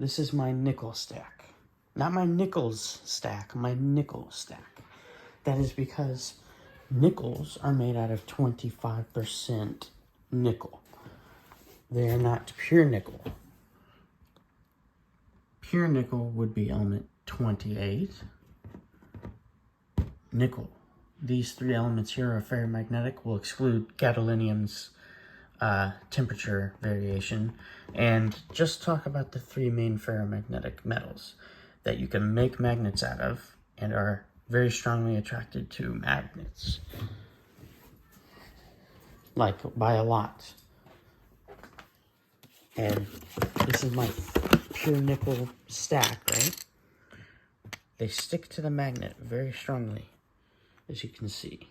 This is my nickel stack. Not my nickels stack, my nickel stack. That is because nickels are made out of 25% nickel. They are not pure nickel. Pure nickel would be element 28. Nickel. These three elements here are ferromagnetic. We'll exclude gadolinium's temperature variation and just talk about the three main ferromagnetic metals that you can make magnets out of and are very strongly attracted to magnets. Like, by a lot. And this is my pure nickel stack, right? They stick to the magnet very strongly, as you can see.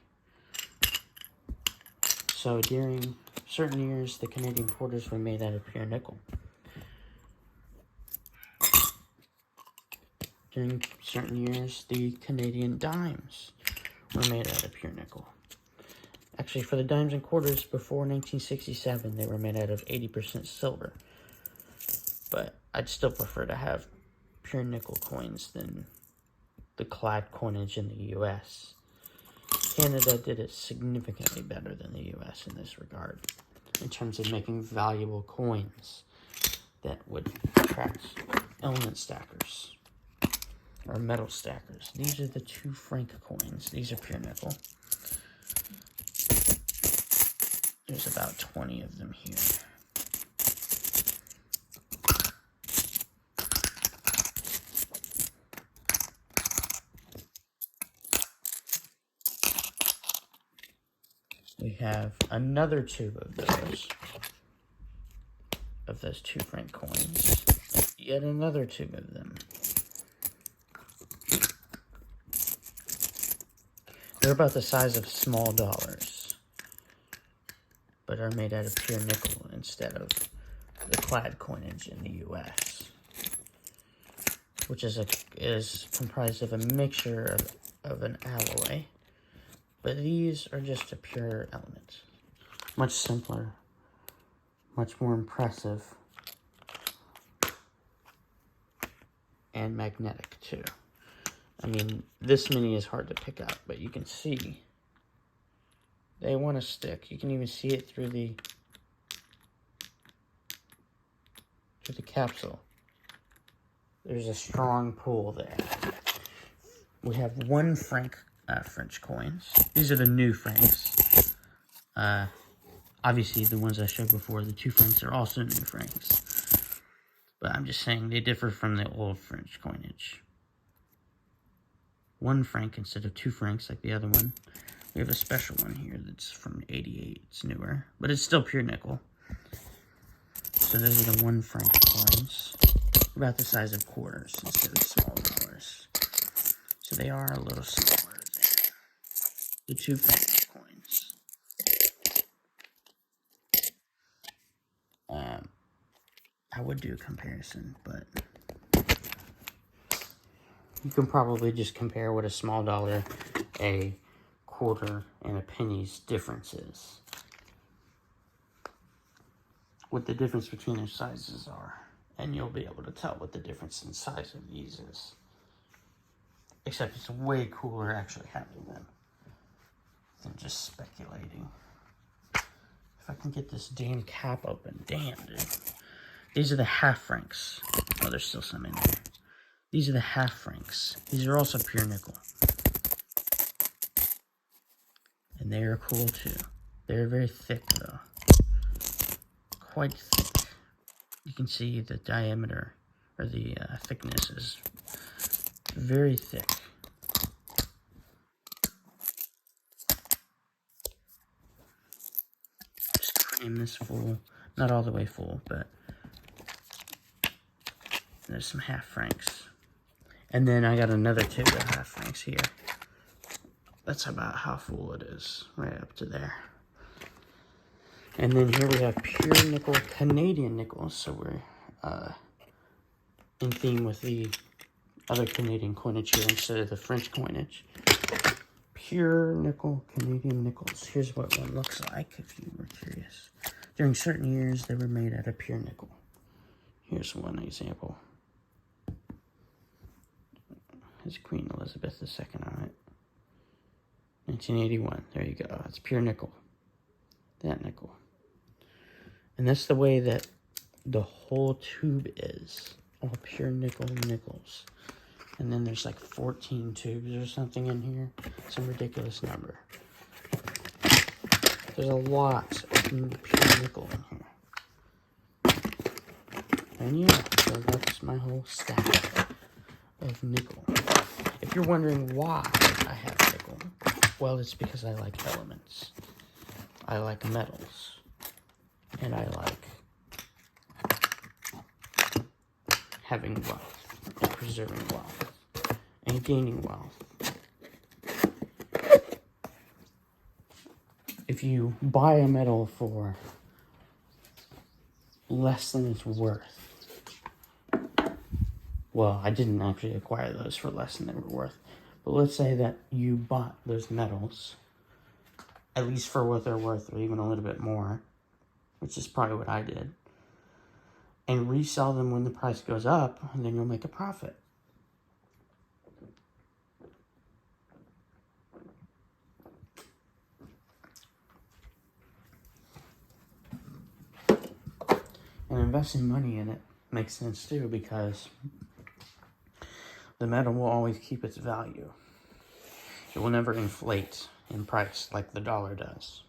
So during certain years, the Canadian quarters were made out of pure nickel. During certain years, the Canadian dimes were made out of pure nickel. Actually, for the dimes and quarters before 1967, they were made out of 80% silver. But I'd still prefer to have pure nickel coins than the clad coinage in the U.S. Canada did it significantly better than the U.S. in this regard, in terms of making valuable coins that would attract element stackers, or metal stackers. These are the 2 franc coins. These are pure nickel. There's about 20 of them here. We have another tube of those 2 franc coins. Yet another tube of them. They're about the size of small dollars, but are made out of pure nickel instead of the clad coinage in the U.S., which is comprised of a mixture of an alloy. But these are just a pure element. Much simpler, much more impressive, and magnetic too. I mean, this mini is hard to pick up, but you can see they want to stick. You can even see it through the capsule. There's a strong pull there. We have 1 franc French coins. These are the new francs. Obviously, the ones I showed before, the 2 francs, are also new francs. But I'm just saying they differ from the old French coinage. 1 franc instead of 2 francs like the other one. We have a special one here that's from 88. It's newer, but it's still pure nickel. So those are the 1 franc coins. About the size of quarters instead of small dollars. So they are a little smaller than the 2 franc coins. I would do a comparison, but you can probably just compare what a small dollar, a quarter, and a penny's difference is. What the difference between their sizes are. And you'll be able to tell what the difference in size of these is. Except it's way cooler actually having them than just speculating. If I can get this damn cap open. Damn, dude. These are the half francs. Oh, there's still some in there. These are the half francs. These are also pure nickel. And they are cool too. They're very thick though. Quite thick. You can see the diameter, or the thickness is very thick. Just cream this full. Not all the way full, but there's some half francs. And then I got another tube of half francs here. That's about how full it is, right up to there. And then here we have pure nickel, Canadian nickel. So we're in theme with the other Canadian coinage here instead of the French coinage. Pure nickel, Canadian nickels. Here's what one looks like if you were curious. During certain years, they were made out of pure nickel. Here's one example. Has Queen Elizabeth II on it. 1981. There you go. It's pure nickel. That nickel. And that's the way that the whole tube is. All pure nickel nickels. And then there's like 14 tubes or something in here. Some ridiculous number. There's a lot of pure nickel in here. And yeah, so that's my whole stack of nickel. If you're wondering why I have nickel, well, it's because I like elements. I like metals. And I like having wealth, and preserving wealth, and gaining wealth. If you buy a metal for less than it's worth, well, I didn't actually acquire those for less than they were worth, but let's say that you bought those metals, at least for what they're worth, or even a little bit more, which is probably what I did, and resell them when the price goes up, and then you'll make a profit. And investing money in it makes sense too, because the metal will always keep its value. It will never inflate in price like the dollar does.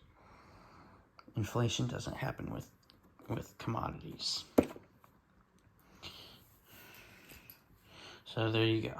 Inflation doesn't happen with commodities. So there you go.